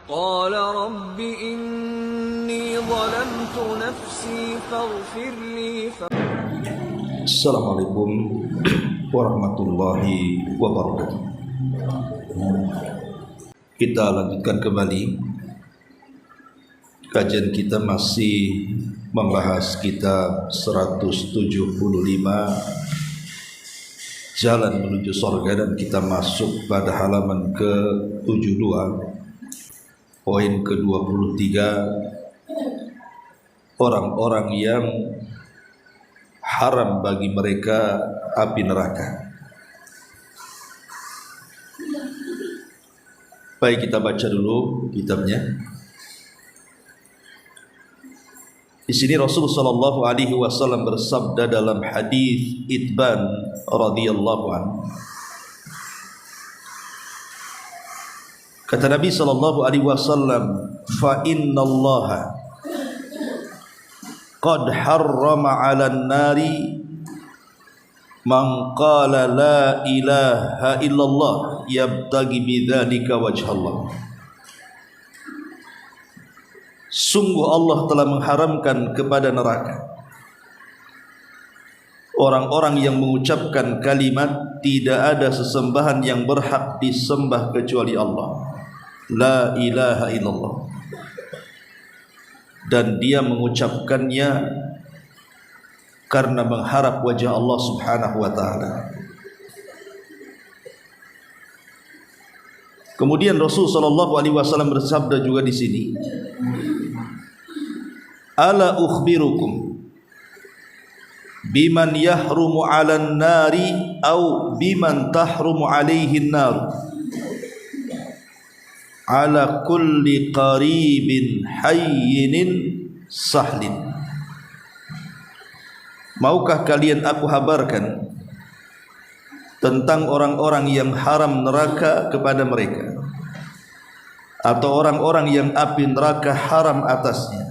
قال رب إني ظلمت نفسي فاغفر لي. Assalamualaikum warahmatullahi wabarakatuh. Kita lanjutkan kembali kajian kita, masih membahas kitab 175 Jalan Menuju Surga, dan kita masuk pada halaman ke-72, poin ke-23, orang-orang yang haram bagi mereka api neraka. Baik, kita baca dulu kitabnya. Di sini Rasulullah sallallahu alaihi wasallam bersabda dalam hadis Itban radhiyallahu anhu. Kata Nabi sallallahu alaihi wasallam, "Fa innallaha qad harrama 'alan nari man qala la ilaha illallah yabtaghi bidzalika wajhallah." Sungguh Allah telah mengharamkan kepada neraka orang-orang yang mengucapkan kalimat tidak ada sesembahan yang berhak disembah kecuali Allah, la ilaha illallah, dan dia mengucapkannya karena mengharap wajah Allah subhanahu wa ta'ala. Kemudian Rasul sallallahu alaihi wasallam bersabda juga di sini, "Ala ukhbirukum biman yahrumu 'alan nari au biman tahrumu 'alaihi an-nar ala kulli qaribin hayyinin sahlin." Maukah kalian aku habarkan tentang orang-orang yang haram neraka kepada mereka, atau orang-orang yang api neraka haram atasnya?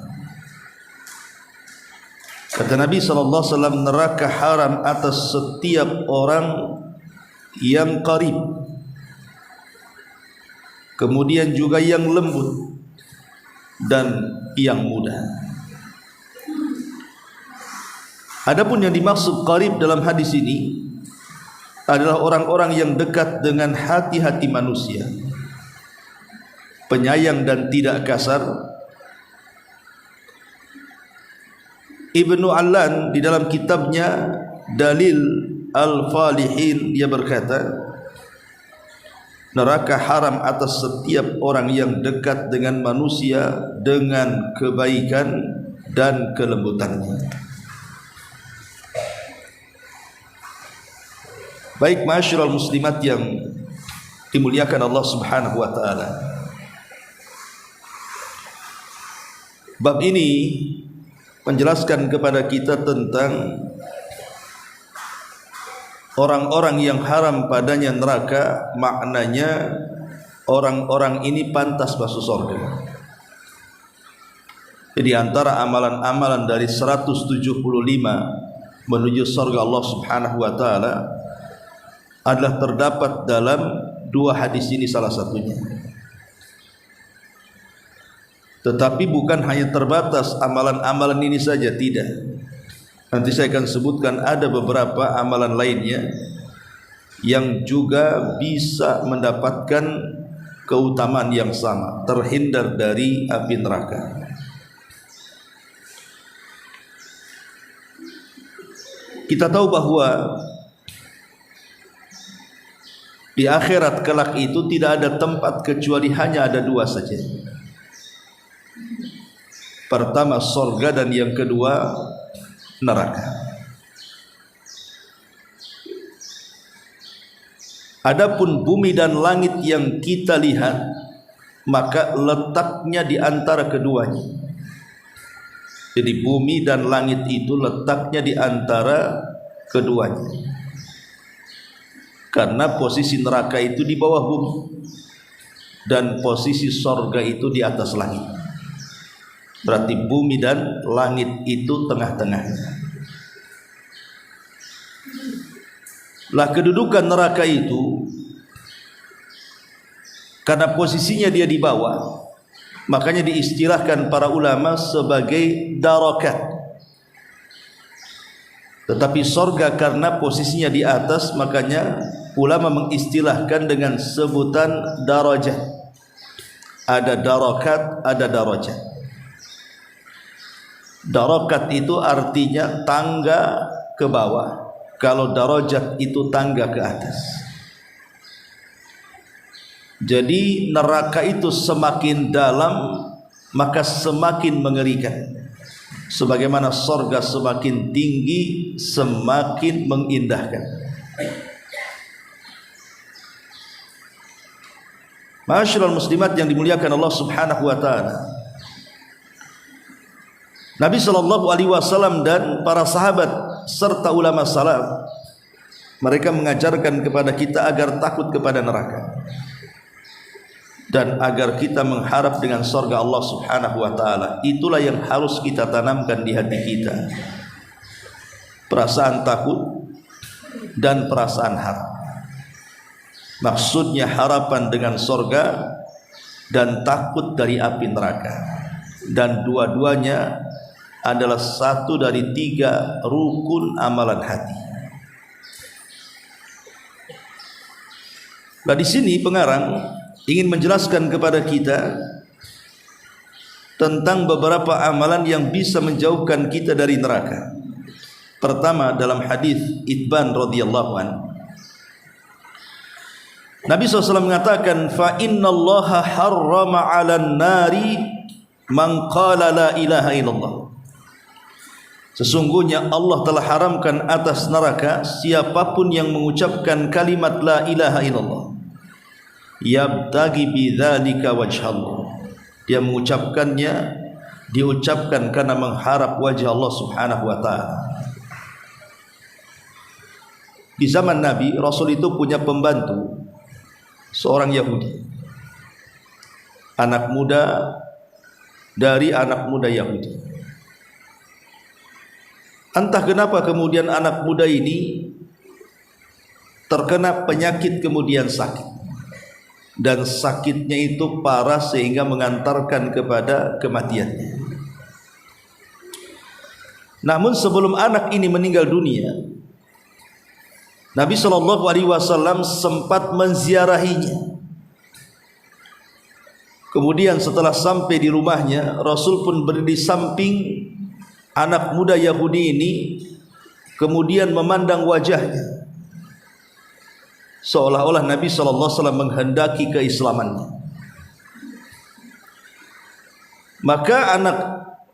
Kata Nabi SAW, neraka haram atas setiap orang yang qarib, kemudian juga yang lembut dan yang mudah. Adapun yang dimaksud qarib dalam hadis ini adalah orang-orang yang dekat dengan hati-hati manusia, penyayang dan tidak kasar. Ibnu Allan di dalam kitabnya Dalil Al-Falihin, dia berkata, neraka haram atas setiap orang yang dekat dengan manusia dengan kebaikan dan kelembutannya. Baik, ma'asyiral muslimat yang dimuliakan Allah subhanahu wa ta'ala, bab ini menjelaskan kepada kita tentang orang-orang yang haram padanya neraka. Maknanya orang-orang ini pantas masuk surga. Jadi antara amalan-amalan dari 175 menuju surga Allah subhanahu wa ta'ala adalah terdapat dalam dua hadis ini salah satunya. Tetapi bukan hanya terbatas amalan-amalan ini saja, tidak. Nanti saya akan sebutkan ada beberapa amalan lainnya yang juga bisa mendapatkan keutamaan yang sama, terhindar dari api neraka. Kita tahu bahwa di akhirat kelak itu tidak ada tempat kecuali hanya ada dua saja. Pertama surga, dan yang kedua neraka. Adapun bumi dan langit yang kita lihat, maka letaknya di antara keduanya. Jadi bumi dan langit itu letaknya di antara keduanya. Karena posisi neraka itu di bawah bumi dan posisi surga itu di atas langit. Berarti bumi dan langit itu tengah-tengahnya. Lah kedudukan neraka itu, karena posisinya dia di bawah, Makanya diistilahkan para ulama sebagai darakat. Tetapi sorga karena posisinya di atas, makanya ulama mengistilahkan dengan sebutan darajat. Ada darakat, ada darajat. Darakat itu artinya tangga ke bawah, kalau darajat itu tangga ke atas. Jadi neraka itu semakin dalam maka semakin mengerikan. Sebagaimana sorga semakin tinggi semakin mengindahkan. Ma'asyiral muslimat yang dimuliakan Allah Subhanahu wa taala. Nabi sallallahu alaihi wasallam dan para sahabat serta ulama salaf, mereka mengajarkan kepada kita agar takut kepada neraka dan agar kita mengharap dengan surga Allah Subhanahu wa taala. Itulah yang harus kita tanamkan di hati kita. Perasaan takut dan perasaan harap. Maksudnya harapan dengan surga dan takut dari api neraka. Dan dua-duanya adalah satu dari 3 rukun amalan hati. Nah, di sini pengarang ingin menjelaskan kepada kita tentang beberapa amalan yang bisa menjauhkan kita dari neraka. Pertama, dalam hadis Itban radhiyallahu anhu, Nabi SAW mengatakan, fa innallaha harrama 'alan nari man qala la ilaha illallah. Sesungguhnya Allah telah haramkan atas neraka siapapun yang mengucapkan kalimat la ilaha illallah, yabtagi bidzalika wajhallah. Dia mengucapkannya, diucapkan karena mengharap wajah Allah Subhanahu wa taala. Di zaman Nabi, Rasul itu punya pembantu, seorang Yahudi, anak muda dari anak muda Yahudi. Entah kenapa kemudian anak muda ini terkena penyakit kemudian sakit, dan sakitnya itu parah sehingga mengantarkan kepada kematiannya. Namun sebelum anak ini meninggal dunia, Nabi SAW sempat menziarahinya. Kemudian setelah sampai di rumahnya, Rasul pun berdiri di samping anak muda Yahudi ini, kemudian memandang wajahnya, seolah-olah Nabi SAW menghendaki keislamannya. Maka anak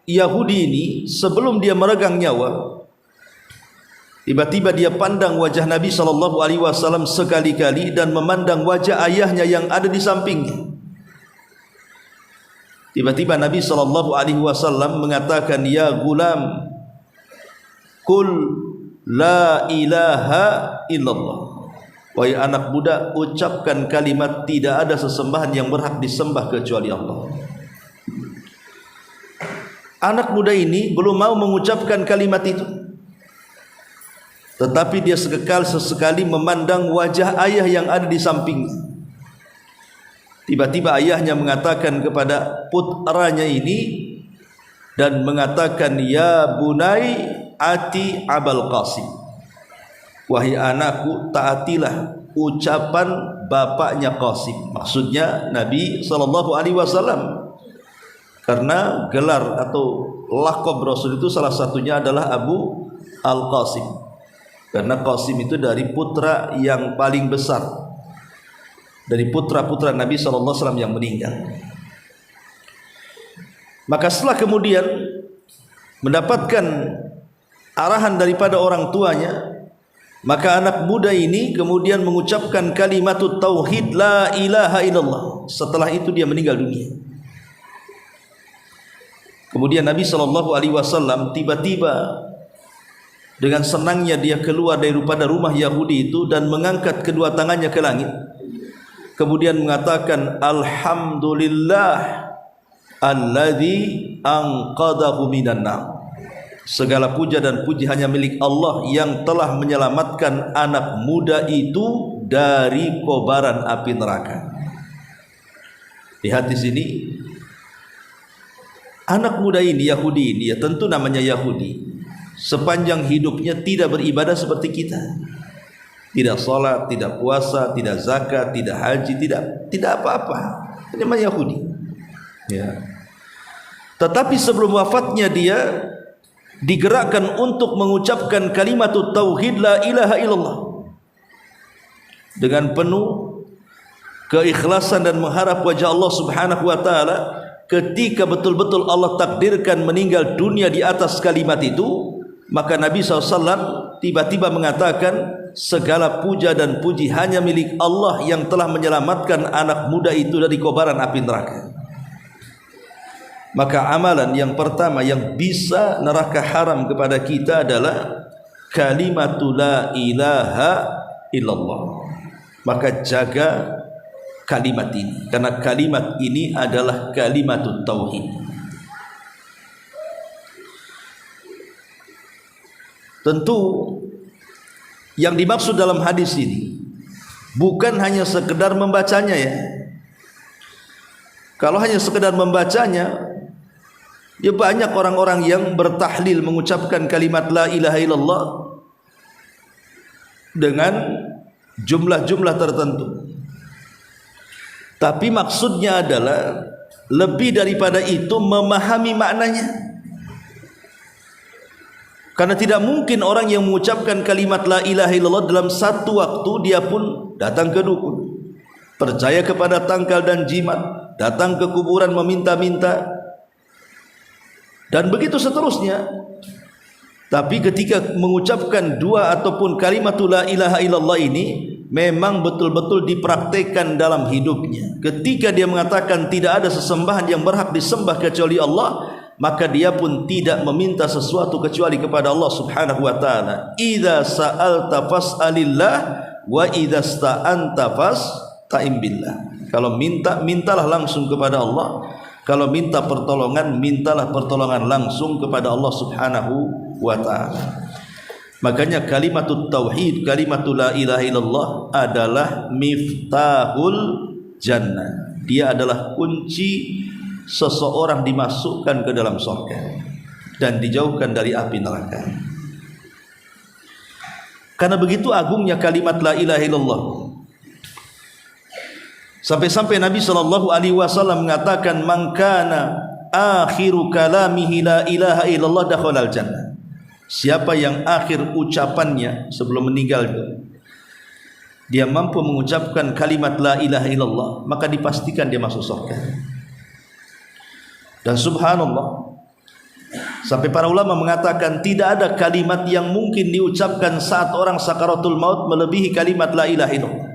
Yahudi ini sebelum dia meregang nyawa, tiba-tiba dia pandang wajah Nabi SAW sekali-kali dan memandang wajah ayahnya yang ada di sampingnya. Tiba-tiba Nabi SAW mengatakan, ya gulam, kul la ilaha illallah. Wahai anak muda, ucapkan kalimat tidak ada sesembahan yang berhak disembah kecuali Allah. Anak muda ini belum mau mengucapkan kalimat itu, tetapi dia sesekali memandang wajah ayah yang ada di sampingnya. Tiba-tiba ayahnya mengatakan kepada putranya ini dan mengatakan, ya bunai ati abal qasim. Wahai anakku, taatilah ucapan bapaknya Qasim. Maksudnya Nabi SAW, karena gelar atau laqab Rasul itu salah satunya adalah Abu Al-Qasim, karena Qasim itu dari putra yang paling besar dari putra-putra Nabi SAW yang meninggal. Maka setelah kemudian mendapatkan arahan daripada orang tuanya, maka anak muda ini kemudian mengucapkan kalimatut tauhid la ilaha illallah. Setelah itu dia meninggal dunia. Kemudian Nabi SAW tiba-tiba dengan senangnya dia keluar daripada rumah Yahudi itu dan mengangkat kedua tangannya ke langit, kemudian mengatakan, alhamdulillah alladzi anqadhahu minan nar. Segala puja dan puji hanya milik Allah yang telah menyelamatkan anak muda itu dari kobaran api neraka. Lihat di sini, Anak muda ini, Yahudi ini, ya tentu namanya Yahudi, sepanjang hidupnya tidak beribadah seperti kita. Tidak salat, tidak puasa, tidak zakat, tidak haji, tidak apa-apa. Ini namanya Yahudi. Ya. Tetapi sebelum wafatnya dia digerakkan untuk mengucapkan kalimat tauhid la ilaha illallah dengan penuh keikhlasan dan mengharap wajah Allah Subhanahu wa taala. Ketika betul-betul Allah takdirkan meninggal dunia di atas kalimat itu, maka Nabi SAW tiba-tiba mengatakan, segala puja dan puji hanya milik Allah yang telah menyelamatkan anak muda itu dari kobaran api neraka. Maka amalan yang pertama yang bisa neraka haram kepada kita adalah kalimatul la ilaha illallah. Maka jaga kalimat ini, karena kalimat ini adalah kalimatut tauhid. Tentu yang dimaksud dalam hadis ini bukan hanya sekedar membacanya ya. Kalau hanya sekedar membacanya, ya banyak orang-orang yang bertahlil mengucapkan kalimat la ilaha illallah dengan jumlah-jumlah tertentu. Tapi maksudnya adalah lebih daripada itu memahami maknanya. Karena tidak mungkin orang yang mengucapkan kalimat la ilaha illallah dalam satu waktu dia pun datang ke dukun, percaya kepada tangkal dan jimat, datang ke kuburan meminta-minta, dan begitu seterusnya. Tapi ketika mengucapkan dua ataupun kalimat la ilaha illallah ini memang betul-betul dipraktekkan dalam hidupnya. Ketika dia mengatakan tidak ada sesembahan yang berhak disembah kecuali Allah, maka dia pun tidak meminta sesuatu kecuali kepada Allah Subhanahu wa taala. Idza sa'alta fas'alillah wa idza sta'anta fasta'in billah. Kalau minta, mintalah langsung kepada Allah. Kalau minta pertolongan, mintalah pertolongan langsung kepada Allah Subhanahu wa taala. Makanya kalimatut tauhid, kalimatul la ilaha illallah adalah miftahul jannah. Dia adalah kunci seseorang dimasukkan ke dalam surga dan dijauhkan dari api neraka. Karena begitu agungnya kalimat la ilaha illallah, sampai-sampai Nabi SAW mengatakan, man kana akhiru kalamihi la ilaha illallah dakhalal jannah. Siapa yang akhir ucapannya sebelum meninggal dia mampu mengucapkan kalimat la ilaha illallah, maka dipastikan dia masuk surga. Dan subhanallah, sampai para ulama mengatakan tidak ada kalimat yang mungkin diucapkan saat orang sakaratul maut melebihi kalimat la ilaha illallah.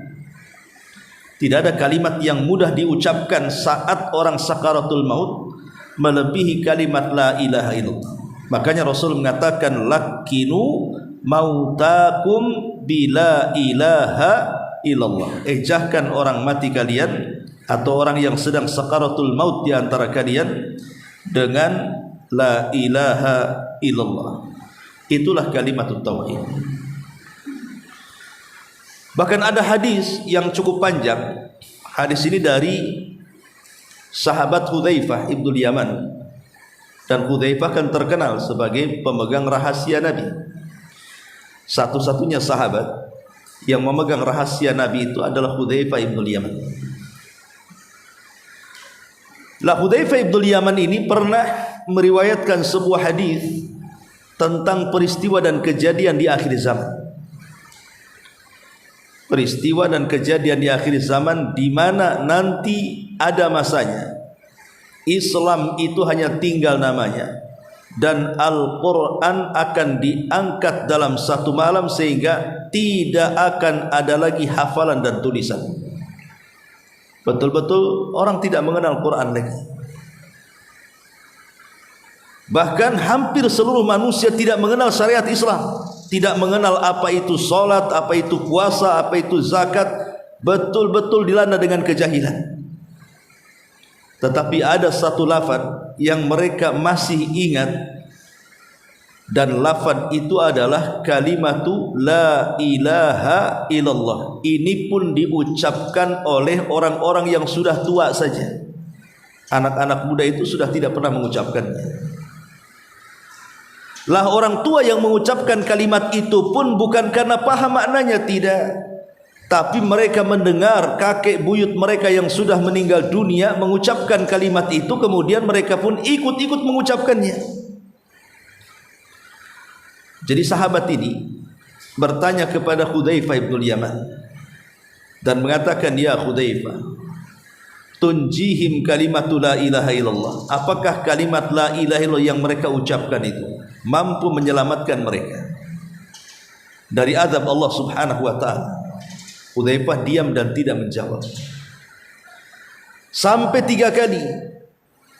Tidak ada kalimat yang mudah diucapkan saat orang sakaratul maut melebihi kalimat la ilaha illallah. Makanya Rasul mengatakan, lakinu mautakum bila ilaha illallah. Ejahkan orang mati kalian atau orang yang sedang sakaratul maut di antara kalian dengan la ilaha illallah. Itulah kalimatut tauhid. Bahkan ada hadis yang cukup panjang. Hadis ini dari sahabat Hudzaifah ibnul Yaman. Dan Hudzaifah kan terkenal sebagai pemegang rahasia Nabi. Satu-satunya sahabat yang memegang rahasia Nabi itu adalah Hudzaifah ibnul Yaman. Lah Hudzaifah ibnul Yaman ini pernah meriwayatkan sebuah hadis tentang peristiwa dan kejadian di akhir zaman. Peristiwa dan kejadian di akhir zaman di mana nanti ada masanya Islam itu hanya tinggal namanya dan Al-Quran akan diangkat dalam satu malam sehingga tidak akan ada lagi hafalan dan tulisan. Betul-betul orang tidak mengenal Quran lagi. Bahkan hampir seluruh manusia tidak mengenal syariat Islam, tidak mengenal apa itu salat, apa itu puasa, apa itu zakat. Betul-betul dilanda dengan kejahilan. Tetapi ada satu lafaz yang mereka masih ingat, dan lafaz itu adalah kalimatu la ilaha illallah. Ini pun diucapkan oleh orang-orang yang sudah tua saja. Anak-anak muda itu sudah tidak pernah mengucapkannya. Lah orang tua yang mengucapkan kalimat itu pun bukan karena paham maknanya, tidak, tapi mereka mendengar kakek buyut mereka yang sudah meninggal dunia mengucapkan kalimat itu, kemudian mereka pun ikut-ikut mengucapkannya. Jadi sahabat ini bertanya kepada Hudzaifah bin Yaman dan mengatakan, ya Hudzaifah, tunjihim kalimatu la ilaha illallah. Apakah kalimat la ilaha illallah yang mereka ucapkan itu mampu menyelamatkan mereka dari azab Allah Subhanahu wa taala? Hudzaifah diam dan tidak menjawab sampai 3 kali.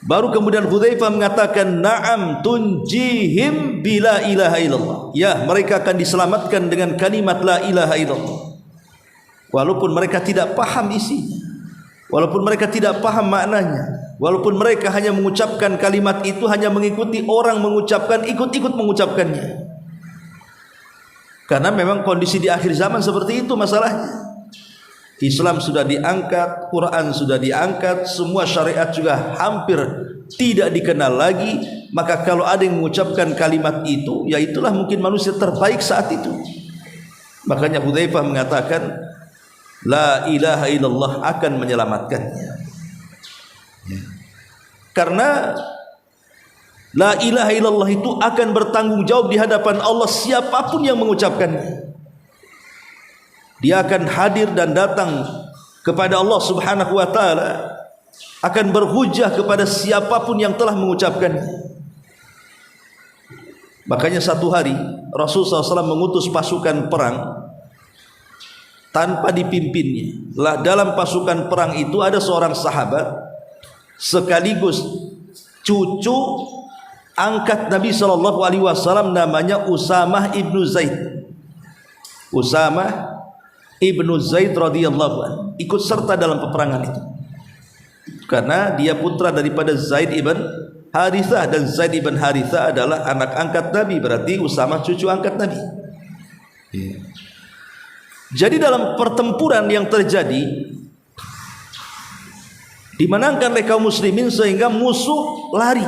Baru kemudian Hudzaifah mengatakan, na'am tunjihim bila ilaha illallah. Ya, mereka akan diselamatkan dengan kalimat la ilaha illallah. Walaupun mereka tidak paham isinya, walaupun mereka tidak paham maknanya, walaupun mereka hanya mengucapkan kalimat itu, hanya mengikuti orang mengucapkan, ikut-ikut mengucapkannya. Karena memang kondisi di akhir zaman seperti itu masalahnya. Islam sudah diangkat, Quran sudah diangkat, semua syariat juga hampir tidak dikenal lagi. Maka kalau ada yang mengucapkan kalimat itu, ya itulah mungkin manusia terbaik saat itu. Makanya Hudzaifah mengatakan, la ilaha illallah akan menyelamatkannya. Karena la ilaha illallah itu akan bertanggung jawab di hadapan Allah siapapun yang mengucapkannya. Dia akan hadir dan datang kepada Allah Subhanahu wa taala, akan berhujjah kepada siapapun yang telah mengucapkannya. Makanya satu hari Rasulullah SAW mengutus pasukan perang tanpa dipimpinnya. Lah dalam pasukan perang itu ada seorang sahabat sekaligus cucu angkat Nabi SAW, namanya Usamah ibnu Zaid. Usamah ibnu Zaid radhiyallahu anhu ikut serta dalam peperangan itu, karena dia putra daripada Zaid ibn Harithah, dan Zaid ibn Harithah adalah anak angkat Nabi, berarti Usamah cucu angkat Nabi. Jadi dalam pertempuran yang terjadi dimenangkan oleh kaum muslimin sehingga musuh lari.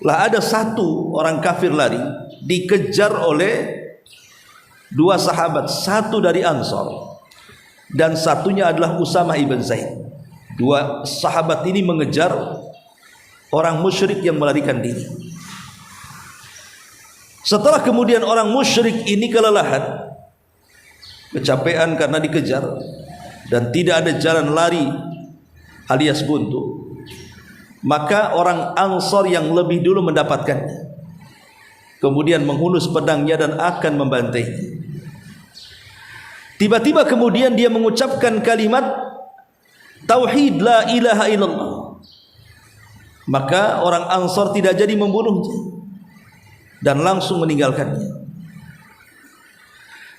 Lah ada satu orang kafir lari, dikejar oleh 2 sahabat, satu dari Ansar dan satunya adalah Usamah ibn Zaid. 2 sahabat ini mengejar orang musyrik yang melarikan diri. Setelah kemudian orang musyrik ini kelelahan, kecapean karena dikejar dan tidak ada jalan lari alias buntu, maka orang Ansar yang lebih dulu mendapatkannya kemudian menghunus pedangnya dan akan membantainya. Tiba-tiba kemudian dia mengucapkan kalimat tauhid la ilaha illallah. Maka orang Ansar tidak jadi membunuhnya dan langsung meninggalkannya.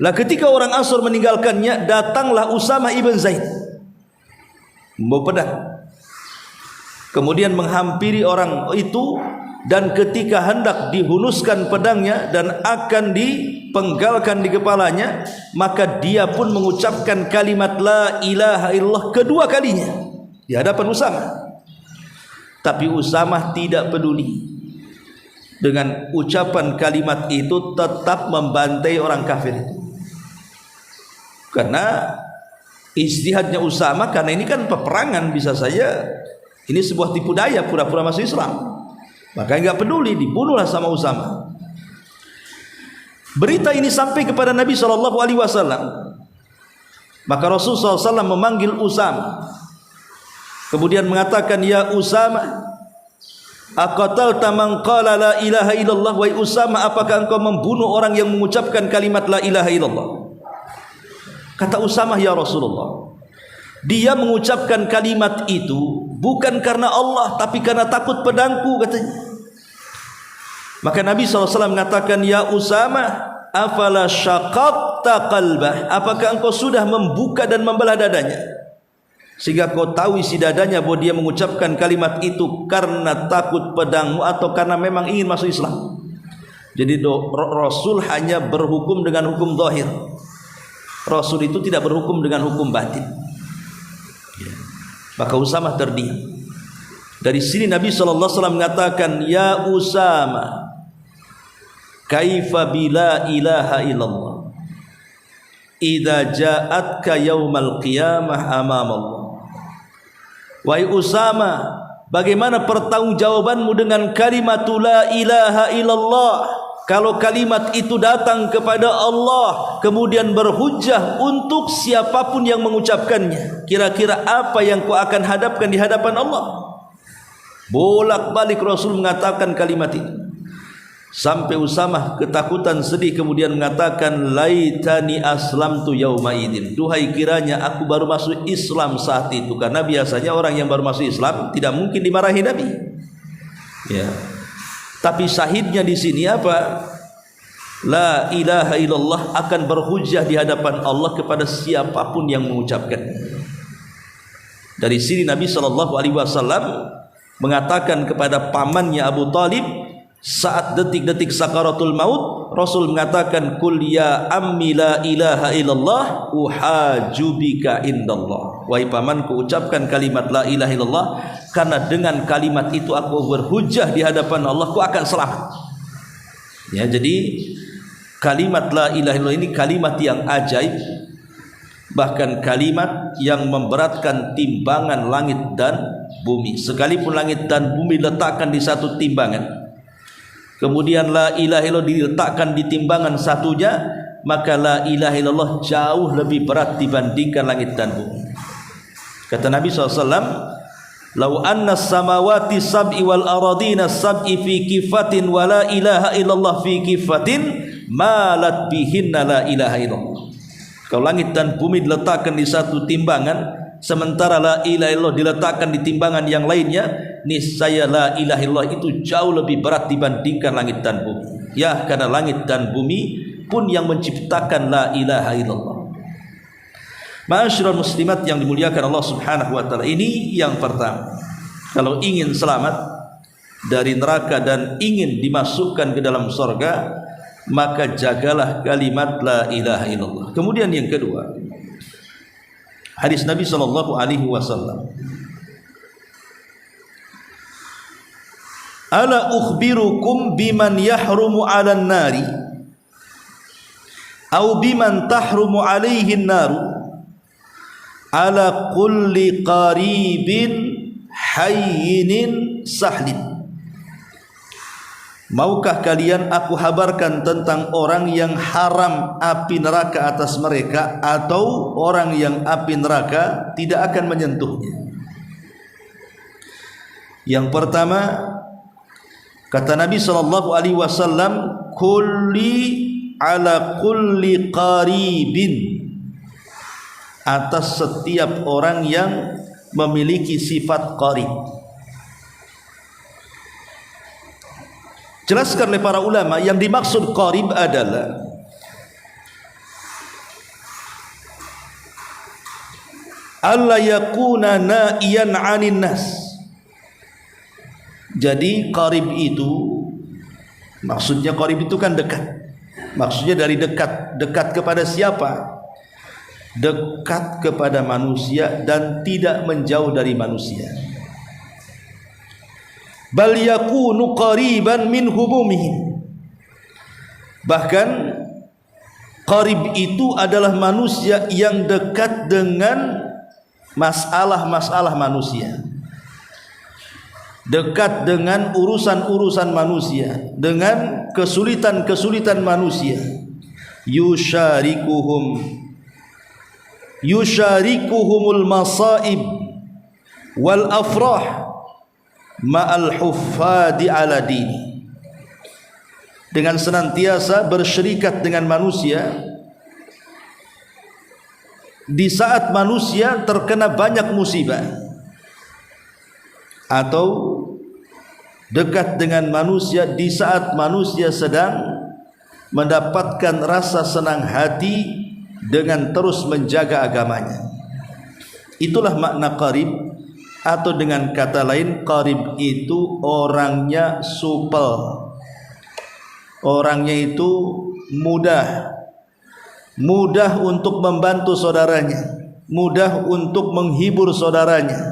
Lah ketika orang Ansar meninggalkannya, datanglah Usamah ibn Zaid membawa pedang, kemudian menghampiri orang itu, dan ketika hendak dihunuskan pedangnya dan akan dipenggalkan di kepalanya, maka dia pun mengucapkan kalimat la ilaha illallah kedua kalinya di hadapan Usamah. Tapi Usamah tidak peduli dengan ucapan kalimat itu, tetap membantai orang kafir itu. Karena ijtihadnya Usamah, karena ini kan peperangan, bisa saja ini sebuah tipu daya, pura-pura masuk Islam. Maka enggak peduli, dibunuhlah sama Usamah. Berita ini sampai kepada Nabi SAW. Maka Rasulullah SAW memanggil Usamah, kemudian mengatakan, ya Usamah, aqatalta man qala la ilaha illallah. Wahai Usamah, apakah engkau membunuh orang yang mengucapkan kalimat la ilaha illallah? Kata Usamah, ya Rasulullah, dia mengucapkan kalimat itu bukan karena Allah, tapi karena takut pedangku, katanya. Maka Nabi SAW mengatakan, ya Usamah, afala syaqaqta qalbah, apakah engkau sudah membuka dan membelah dadanya, sehingga kau tahu isi dadanya bahwa dia mengucapkan kalimat itu karena takut pedangmu atau karena memang ingin masuk Islam. Jadi Rasul hanya berhukum dengan hukum zahir. Rasul itu tidak berhukum dengan hukum batin. Maka Usamah terdiam. Dari sini Nabi SAW mengatakan, ya Usama, kaifa bila ilaha illallah idza ja'atka yaumal qiyamah amam Allah. Wahai Usama, bagaimana pertanggungjawabanmu dengan kalimat la ilaha illallah kalau kalimat itu datang kepada Allah kemudian berhujjah untuk siapapun yang mengucapkannya? Kira-kira apa yang kau akan hadapkan di hadapan Allah? Bolak-balik Rasul mengatakan kalimat itu sampai Usamah ketakutan, sedih, kemudian mengatakan, laitani aslamtu yauma idin, duhai kiranya aku baru masuk Islam saat itu. Karena biasanya orang yang baru masuk Islam tidak mungkin dimarahi Nabi, ya. Tapi syahidnya di sini apa? La ilaha illallah akan berhujjah di hadapan Allah kepada siapapun yang mengucapkan. Dari sini Nabi SAW mengatakan kepada pamannya Abu Talib saat detik-detik sakaratul maut, Rasul mengatakan, kul ya ammi la ilaha illallah uhajubika indallah. Wahai pamanku, ucapkan kalimat la ilaha illallah, karena dengan kalimat itu aku berhujjah di hadapan Allah, aku akan selamat. Ya, jadi kalimat la ilaha illallah ini kalimat yang ajaib, bahkan kalimat yang memberatkan timbangan langit dan bumi. Sekalipun langit dan bumi letakkan di satu timbangan, kemudian la ilaha illallah diletakkan di timbangan satunya, maka la ilaha illallah jauh lebih berat dibandingkan langit dan bumi. Kata Nabi SAW, lau anna samawati sab'i wal aradina sab'i fi kifatin wa la ilaha illallah fi kifatin malat bihinna la ilaha illallah. Kalau langit dan bumi diletakkan di satu timbangan, sementara la ilaha illallah diletakkan di timbangan yang lainnya, niscaya la ilaha illallah itu jauh lebih berat dibandingkan langit dan bumi. Ya, karena langit dan bumi pun yang menciptakan la ilaha illallah. Ma'asyiral muslimat yang dimuliakan Allah Subhanahu wa taala, ini yang pertama. Kalau ingin selamat dari neraka dan ingin dimasukkan ke dalam surga, maka jagalah kalimat la ilaha illallah. Kemudian yang kedua, hadis Nabi sallallahu alaihi wasallam, ala ukhbirukum biman yahrumu 'alan nari au biman tahrumu 'alaihi an-naru ala kulli qaribin hayyinin sahlin. Maukah kalian aku habarkan tentang orang yang haram api neraka atas mereka, atau orang yang api neraka tidak akan menyentuhnya? Yang pertama, kata Nabi SAW, kulli ala kulli qaribin, atas setiap orang yang memiliki sifat qarib. Jelaskan oleh para ulama, yang dimaksud qarib adalah alla yakuna na'iyan 'anin nas. Jadi qarib itu, maksudnya qarib itu kan dekat. Maksudnya dari dekat. Dekat kepada siapa? Dekat kepada manusia dan tidak menjauh dari manusia. Bal yakunu qariban min humumihim. Bahkan qarib itu adalah manusia yang dekat dengan masalah-masalah manusia, dekat dengan urusan-urusan manusia, dengan kesulitan-kesulitan manusia. Yusyarikuhumul masaib wal afrah ma'al huffadi ala dini. Dengan senantiasa bersyirikat dengan manusia di saat manusia terkena banyak musibah, atau dekat dengan manusia di saat manusia sedang mendapatkan rasa senang hati dengan terus menjaga agamanya. Itulah makna qarib. Atau dengan kata lain, qarib itu orangnya supel, orangnya itu mudah untuk membantu saudaranya, mudah untuk menghibur saudaranya,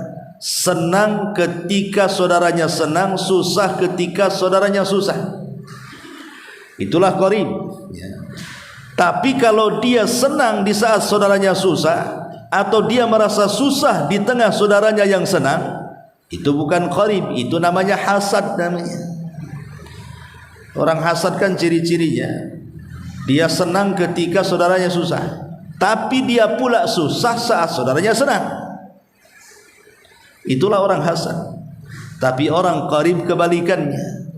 senang ketika saudaranya senang, susah ketika saudaranya susah. Itulah qarib ya. Tapi kalau dia senang di saat saudaranya susah, atau dia merasa susah di tengah saudaranya yang senang, itu bukan qarib, itu namanya hasad namanya. Orang hasad kan ciri-cirinya dia senang ketika saudaranya susah, tapi dia pula susah saat saudaranya senang. Itulah orang hasad. Tapi orang qarib kebalikannya,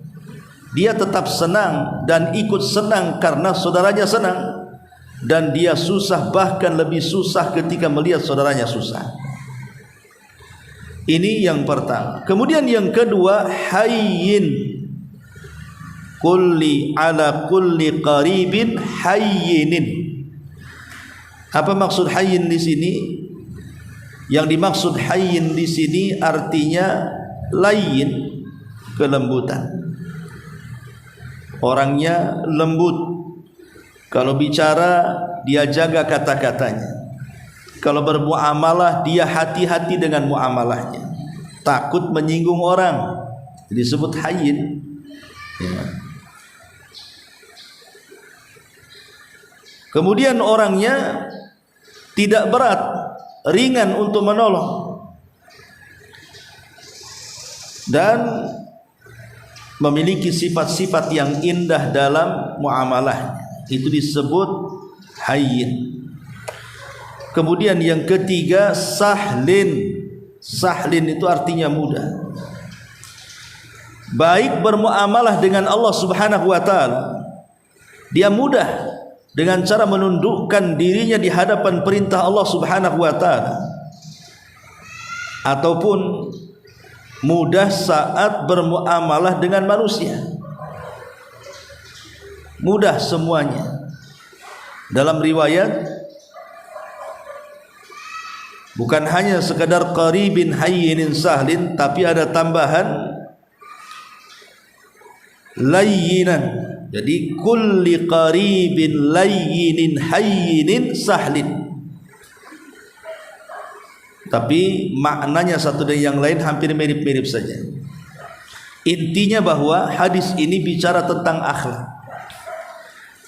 dia tetap senang dan ikut senang karena saudaranya senang, dan dia susah, bahkan lebih susah ketika melihat saudaranya susah. Ini yang pertama. Kemudian yang kedua, hayyin. Kulli ala kulli qaribin hayyinin. Apa maksud hayyin di sini? Yang dimaksud hayyin di sini artinya layyin, kelembutan. Orangnya lembut. Kalau bicara dia jaga kata-katanya. Kalau bermuamalah dia hati-hati dengan muamalahnya. Takut menyinggung orang. Disebut hayyin. Ya. Kemudian orangnya tidak berat, ringan untuk menolong, dan memiliki sifat-sifat yang indah dalam muamalah. Itu disebut hayyin. Kemudian yang ketiga, sahlin. Sahlin itu artinya mudah. Baik bermuamalah dengan Allah Subhanahu wa taala, dia mudah dengan cara menundukkan dirinya di hadapan perintah Allah Subhanahu wa taala, ataupun mudah saat bermuamalah dengan manusia. Mudah semuanya. Dalam riwayat bukan hanya sekadar qaribin hayyinin sahlin, tapi ada tambahan layyinan. Jadi kulli qaribin layyinin hayyinin sahlin. Tapi maknanya satu dan yang lain hampir mirip-mirip saja. Intinya bahwa hadis ini bicara tentang akhlak.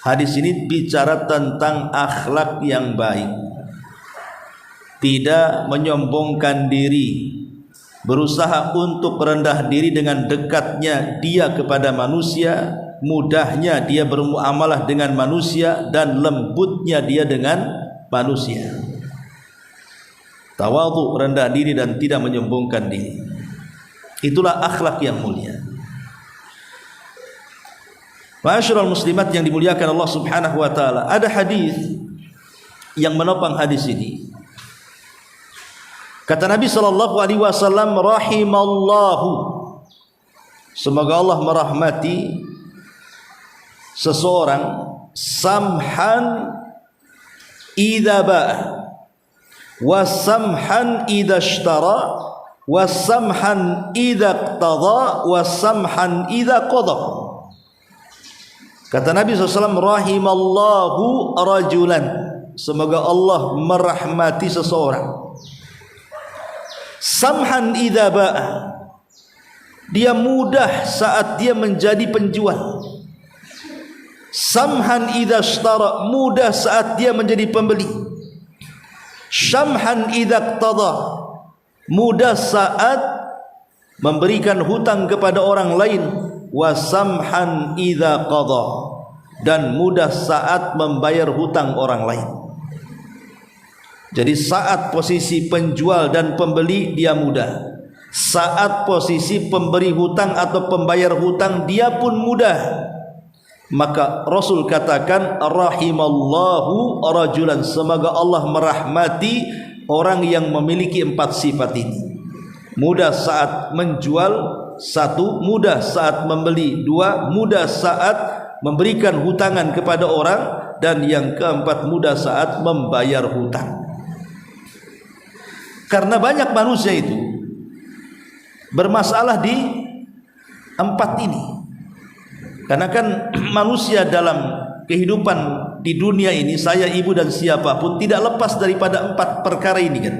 Hadis ini bicara tentang akhlak yang baik. Tidak menyombongkan diri, berusaha untuk rendah diri dengan dekatnya dia kepada manusia, mudahnya dia bermuamalah dengan manusia, dan lembutnya dia dengan manusia. Tawadhu, rendah diri dan tidak menyombongkan diri. Itulah akhlak yang mulia. Ma'asyiral muslimat yang dimuliakan Allah Subhanahu wa taala, ada hadis yang menopang hadis ini. Kata Nabi sallallahu alaihi wasallam, rahimallahu, semoga Allah merahmati seseorang, samhan idza ba'a wa samhan idza ishtara wa samhan idza iqtada wa samhan idza qada. Kata Nabi SAW, rahimallahu rajulan, semoga Allah merahmati seseorang, samhan idza ba'a, dia mudah saat dia menjadi penjual. Samhan idza ishtara, mudah saat dia menjadi pembeli. Samhan idza iqtada, mudah saat memberikan hutang kepada orang lain. Wa samhan idza qada, dan mudah saat membayar hutang orang lain. Jadi saat posisi penjual dan pembeli dia mudah, saat posisi pemberi hutang atau pembayar hutang dia pun mudah. Maka Rasul katakan, rahimallahu rajulan, semoga Allah merahmati orang yang memiliki 4 sifat ini. Mudah saat menjual, 1, mudah saat membeli, 2, mudah saat memberikan hutangan kepada orang, dan yang keempat, mudah saat membayar hutang. Karena banyak manusia itu bermasalah di 4 ini. Karena kan manusia dalam kehidupan di dunia ini, saya, ibu dan siapapun, tidak lepas daripada 4 perkara ini kan.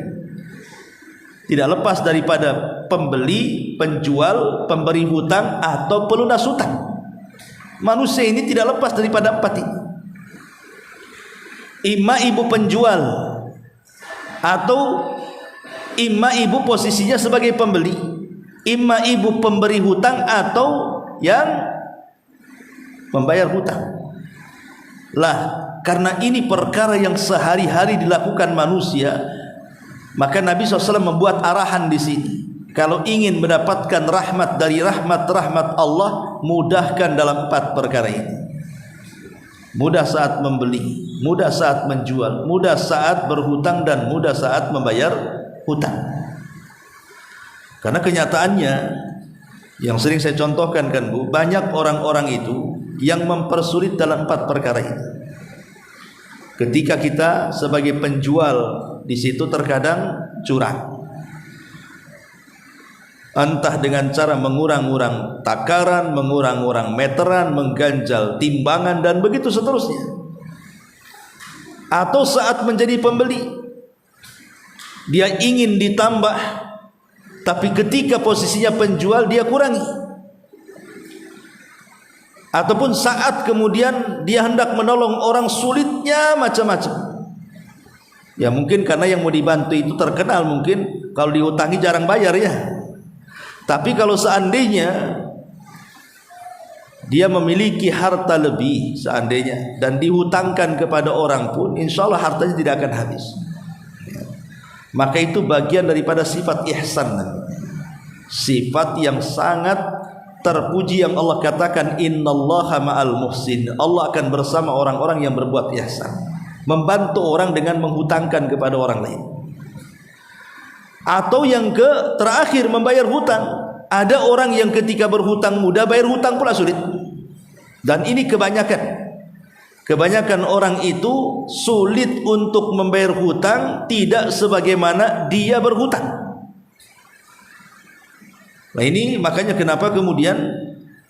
tidak lepas daripada pembeli, penjual, pemberi hutang atau pelunas hutang. Manusia ini tidak lepas daripada empat ini. Imma ibu penjual, atau imma ibu posisinya sebagai pembeli, imma ibu pemberi hutang, atau yang membayar hutang. Lah, karena ini perkara yang sehari-hari dilakukan manusia, maka Nabi SAW membuat arahan di sini. Kalau ingin mendapatkan rahmat dari rahmat Allah, mudahkan dalam 4 perkara ini. Mudah saat membeli, mudah saat menjual, mudah saat berhutang, dan mudah saat membayar hutang. Karena kenyataannya, yang sering saya contohkan kan Bu, banyak orang-orang itu yang mempersulit dalam 4 perkara ini. Ketika kita sebagai penjual di situ terkadang curang, entah dengan cara mengurang-urang takaran, mengurang-urang meteran, mengganjal timbangan, dan begitu seterusnya. Atau saat menjadi pembeli, dia ingin ditambah, tapi ketika posisinya penjual dia kurangi. Ataupun saat kemudian dia hendak menolong orang, sulitnya macam-macam. Ya mungkin karena yang mau dibantu itu terkenal, mungkin kalau dihutangi jarang bayar ya. Tapi kalau seandainya dia memiliki harta lebih seandainya dan dihutangkan kepada orang pun, insya Allah hartanya tidak akan habis. Maka itu bagian daripada sifat ihsan, sifat yang sangat terpuji yang Allah katakan, innallaha ma'al muhsin. Allah akan bersama orang-orang yang berbuat ihsan, membantu orang dengan menghutangkan kepada orang lain. Atau yang terakhir, membayar hutang. Ada orang yang ketika berhutang mudah, bayar hutang pula sulit. Dan ini kebanyakan orang itu sulit untuk membayar hutang, tidak sebagaimana dia berhutang. Nah ini makanya kenapa kemudian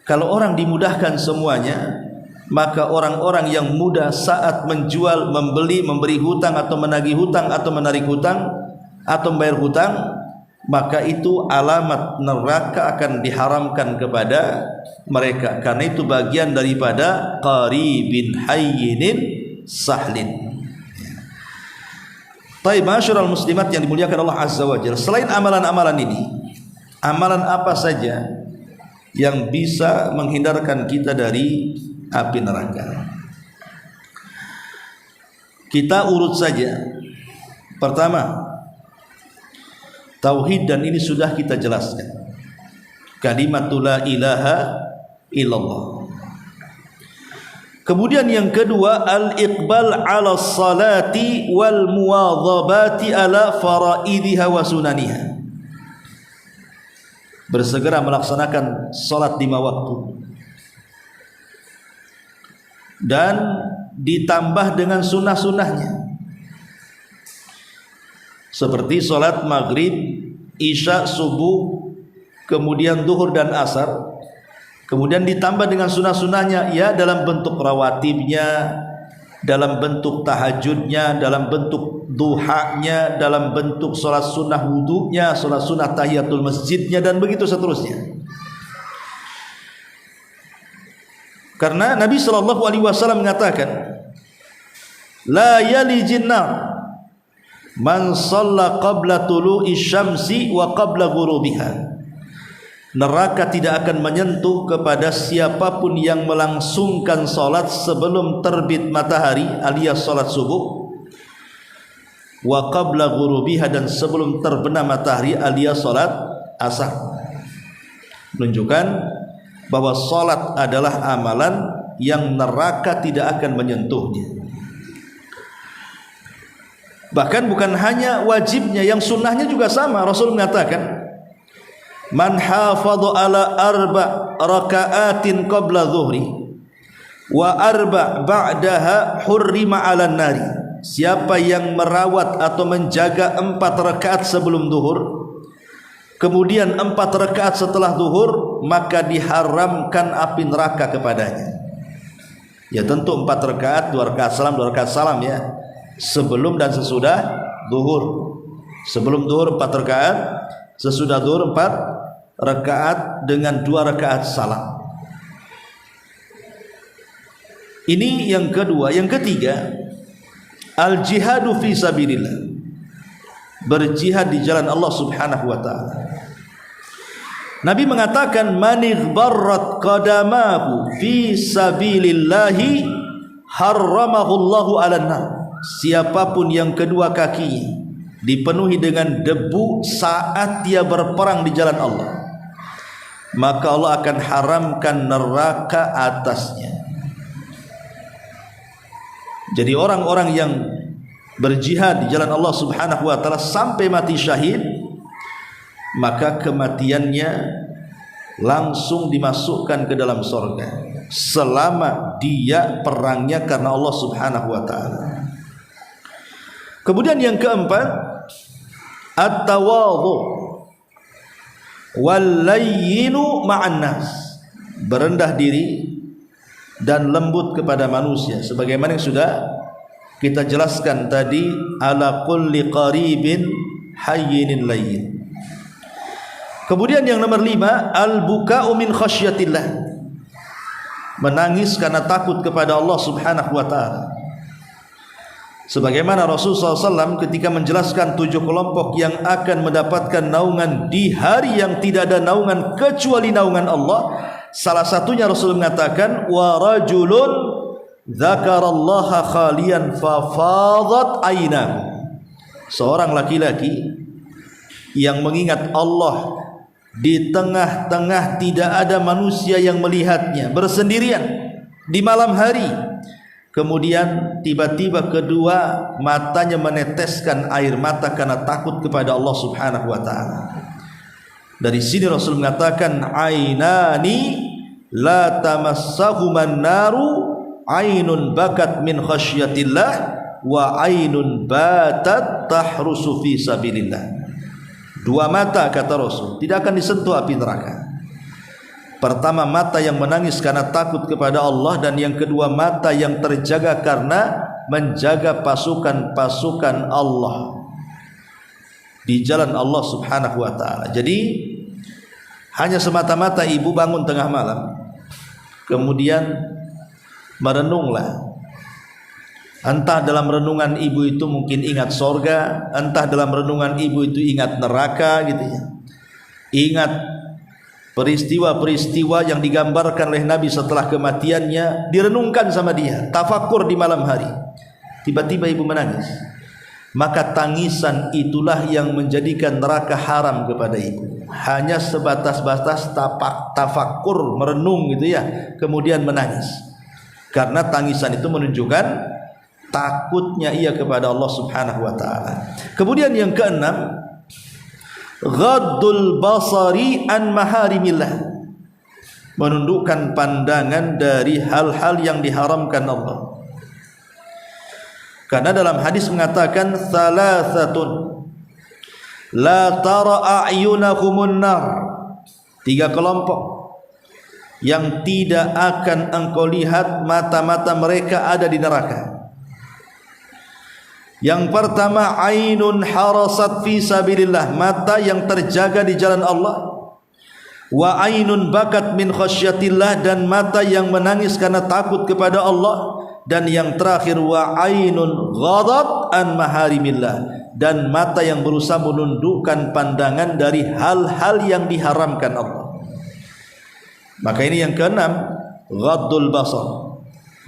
kalau orang dimudahkan semuanya, maka orang-orang yang mudah saat menjual, membeli, memberi hutang, atau menagih hutang, atau menarik hutang, atau membayar hutang, maka itu alamat neraka akan diharamkan kepada mereka. Karena itu bagian daripada qaribin hayyinin sahlin. Baik, masyarul muslimat yang dimuliakan Allah Azza wa Jalla, selain amalan-amalan ini, amalan apa saja yang bisa menghindarkan kita dari api neraka? Kita urut saja. Pertama, tauhid, dan ini sudah kita jelaskan. Kalimatul la ilaha illallah. Kemudian yang kedua, al-iqbal ala salati wal muwadhabati ala faraidiha wa sunaniha. Bersegera melaksanakan salat 5 waktu dan ditambah dengan sunnah-sunnahnya, seperti salat maghrib, isya, subuh, kemudian duhur dan asar. Kemudian ditambah dengan sunnah-sunnahnya, ya dalam bentuk rawatibnya, dalam bentuk tahajudnya, dalam bentuk duhanya, dalam bentuk sholat sunnah wudunya, sholat sunnah tahiyatul masjidnya, dan begitu seterusnya. Karena Nabi SAW mengatakan, la yalijin nar man shalla qabla tulu'i syamsi wa qabla ghurubiha. Neraka tidak akan menyentuh kepada siapapun yang melangsungkan salat sebelum terbit matahari alias salat subuh, wa qabla ghurubiha, dan sebelum terbenam matahari alias salat asar. Menunjukkan bahwa salat adalah amalan yang neraka tidak akan menyentuhnya. Bahkan bukan hanya wajibnya, yang sunnahnya juga sama. Rasul mengatakan, man hafadha ala 4 raka'atin qabla dhuhri wa 4 ba'daha hurrima 'alan nari. Siapa yang merawat atau menjaga 4 rakaat sebelum zuhur, kemudian 4 rakaat setelah zuhur, maka diharamkan api neraka kepadanya. Ya tentu 4 rakaat, 2 rakaat salam, 2 rakaat salam ya, sebelum dan sesudah zuhur. Sebelum zuhur 4 rakaat, sesudah zuhur 4 rakaat dengan 2 rakaat salam. Ini yang kedua. Yang ketiga, al-jihadu fi sabilillah, berjihad di jalan Allah Subhanahu wa taala. Nabi mengatakan, man ighbarrat qadamahu fi sabilillahi harramahu Allahu 'alan nar. Siapapun yang kedua kakinya dipenuhi dengan debu saat dia berperang di jalan Allah, maka Allah akan haramkan neraka atasnya. Jadi orang-orang yang berjihad di jalan Allah Subhanahu wa taala sampai mati syahid, maka kematiannya langsung dimasukkan ke dalam surga selama dia perangnya karena Allah Subhanahu wa taala. Kemudian yang keempat, at-tawadhu wal layyinu ma'an nas, berendah diri dan lembut kepada manusia, sebagaimana yang sudah kita jelaskan tadi, ala kulli qaribin hayyinin layyin. Kemudian yang nomor 5, al-buka'u min khasyatillah, menangis karena takut kepada Allah Subhanahu wa taala. Sebagaimana Rasulullah SAW ketika menjelaskan 7 kelompok yang akan mendapatkan naungan di hari yang tidak ada naungan kecuali naungan Allah, salah satunya Rasul mengatakan, wa rajulun dzakarallaha khalian fa fadat ainahu, seorang laki-laki yang mengingat Allah di tengah-tengah tidak ada manusia yang melihatnya, bersendirian di malam hari, kemudian tiba-tiba kedua matanya meneteskan air mata karena takut kepada Allah Subhanahu wa taala. Dari sini Rasul mengatakan, ainani la tamassahuman naru, ainun bakat min khasyatillah wa ainun batat tahrusu fi sabilillah. 2 mata, kata Rasul, tidak akan disentuh api neraka. Pertama, mata yang menangis karena takut kepada Allah, dan yang kedua, mata yang terjaga karena menjaga pasukan-pasukan Allah di jalan Allah Subhanahu wa taala. Jadi hanya semata-mata ibu bangun tengah malam, kemudian merenunglah. Entah dalam renungan ibu itu mungkin ingat sorga, entah dalam renungan ibu itu ingat neraka gitu ya. Ingat peristiwa-peristiwa yang digambarkan oleh Nabi setelah kematiannya, direnungkan sama dia, tafakur di malam hari. Tiba-tiba ibu menangis. Maka tangisan itulah yang menjadikan neraka haram kepada ibu. Hanya sebatas-batas tafakur, merenung gitu ya, kemudian menangis. Karena tangisan itu menunjukkan takutnya ia kepada Allah Subhanahu wa taala. Kemudian yang keenam, ghaddul basari an maharimillah, menundukkan pandangan dari hal-hal yang diharamkan Allah. Karena dalam hadis mengatakan, salasatun la tara a'yunakumun nar, 3 kelompok yang tidak akan engkau lihat mata-mata mereka ada di neraka. Yang pertama, ainun harasat fi sabilillah, mata yang terjaga di jalan Allah. Wa ainun bakat min khasyatillah, dan mata yang menangis karena takut kepada Allah. Dan yang terakhir, wa ainun ghadat an maharimillah, dan mata yang berusaha menundukkan pandangan dari hal-hal yang diharamkan Allah. Maka ini yang keenam, ghaddul basar,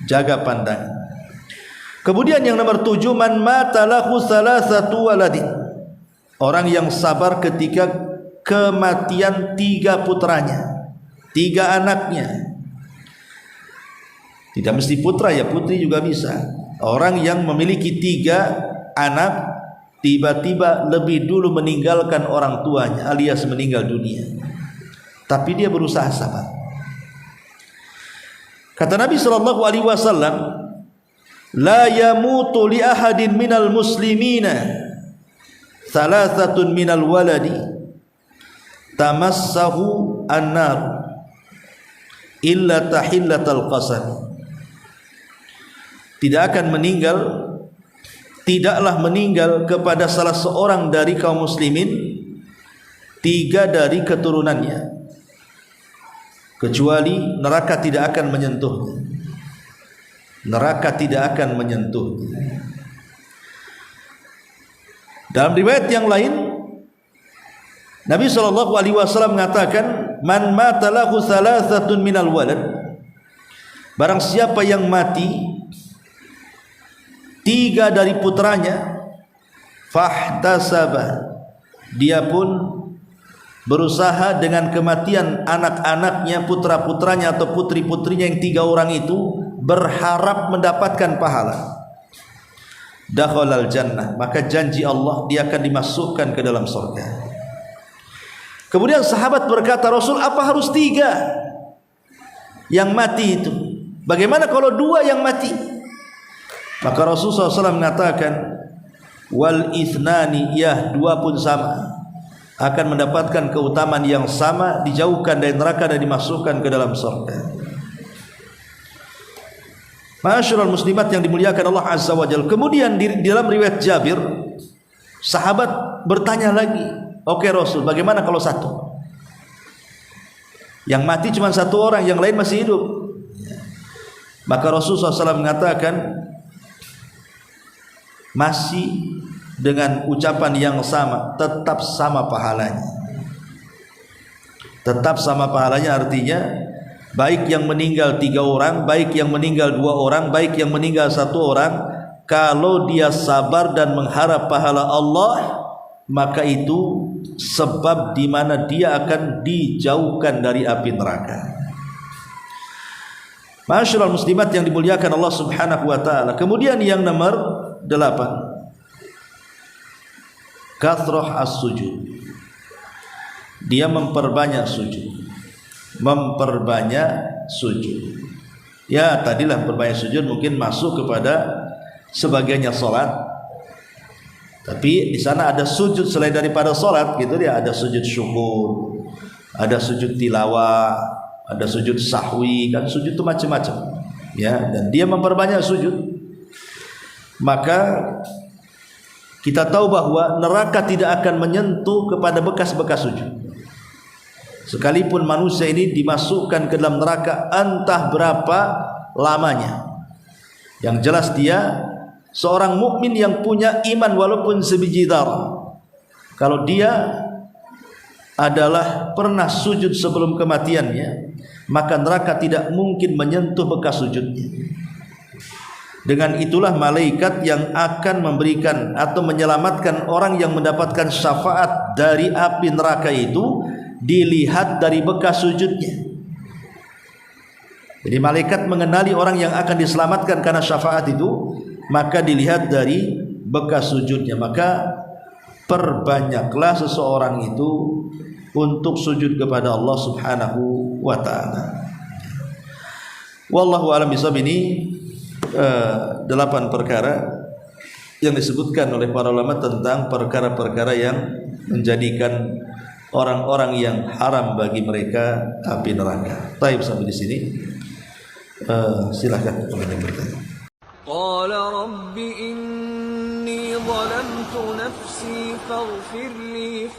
jaga pandangan. Kemudian yang nomor 7, man mata lahu salasatu waladin, orang yang sabar ketika kematian 3 putranya, 3 anaknya. Tidak mesti putra ya, putri juga bisa. Orang yang memiliki 3 anak tiba-tiba lebih dulu meninggalkan orang tuanya alias meninggal dunia, tapi dia berusaha sabar. Kata Nabi SAW, la yamutu li ahadin minal muslimina thalathatun minal waladi tamassahu an-nar illa tahillatal qasam. Tidak akan meninggal tidaklah meninggal kepada salah seorang dari kaum muslimin 3 dari keturunannya, kecuali neraka tidak akan menyentuhnya. Neraka tidak akan menyentuhnya. Dalam riwayat yang lain, Nabi SAW mengatakan, man mata lahu thalathatun minal walad, barang siapa yang mati 3 dari putranya, fahtasaba, dia pun berusaha dengan kematian anak-anaknya, putra-putranya atau putri-putrinya yang 3 orang itu, berharap mendapatkan pahala, dakhalal jannah, maka janji Allah dia akan dimasukkan ke dalam surga. Kemudian sahabat berkata, Rasul, apa harus 3 yang mati itu? Bagaimana kalau 2 yang mati? Maka Rasulullah SAW mengatakan, wal ithnani, ya 2 pun sama, akan mendapatkan keutamaan yang sama, dijauhkan dari neraka dan dimasukkan ke dalam surga. Ma'asyiral muslimat yang dimuliakan Allah Azza wa Jalla. Kemudian di dalam riwayat Jabir, sahabat bertanya lagi, oke Rasul, bagaimana kalau 1? Yang mati cuma 1 orang, yang lain masih hidup. Maka Rasulullah SAW mengatakan, masih dengan ucapan yang sama, tetap sama pahalanya. Tetap sama pahalanya artinya, baik yang meninggal 3 orang, baik yang meninggal 2 orang, baik yang meninggal 1 orang, kalau dia sabar dan mengharap pahala Allah, maka itu sebab di mana dia akan dijauhkan dari api neraka. Ma'asyiral muslimat yang dimuliakan Allah Subhanahu wa taala. Kemudian yang nomor 8, kathrah as-sujud. Dia memperbanyak sujud. Memperbanyak sujud. Ya, tadilah perbanyak sujud mungkin masuk kepada sebagiannya salat. Tapi di sana ada sujud selain daripada salat gitu dia, ada sujud syukur, ada sujud tilawah, ada sujud sahwi, kan sujud itu macam-macam. Ya, dan dia memperbanyak sujud. Maka kita tahu bahwa neraka tidak akan menyentuh kepada bekas-bekas sujud. Sekalipun manusia ini dimasukkan ke dalam neraka entah berapa lamanya, yang jelas dia seorang mukmin yang punya iman walaupun sebiji dzarrah. Kalau dia adalah pernah sujud sebelum kematiannya, maka neraka tidak mungkin menyentuh bekas sujudnya. Dengan itulah malaikat yang akan memberikan atau menyelamatkan orang yang mendapatkan syafaat dari api neraka itu dilihat dari bekas sujudnya. Jadi malaikat mengenali orang yang akan diselamatkan karena syafaat itu, maka dilihat dari bekas sujudnya. Maka perbanyaklah seseorang itu untuk sujud kepada Allah Subhanahu wa taala. Wallahu a'lam bishawab. Ini 8 perkara yang disebutkan oleh para ulama tentang perkara-perkara yang menjadikan orang-orang yang haram bagi mereka api neraka. Baik, sampai di sini. Silakan kalau ada yang bertanya. Qala rabbi inni zalamtu nafsi faghfir li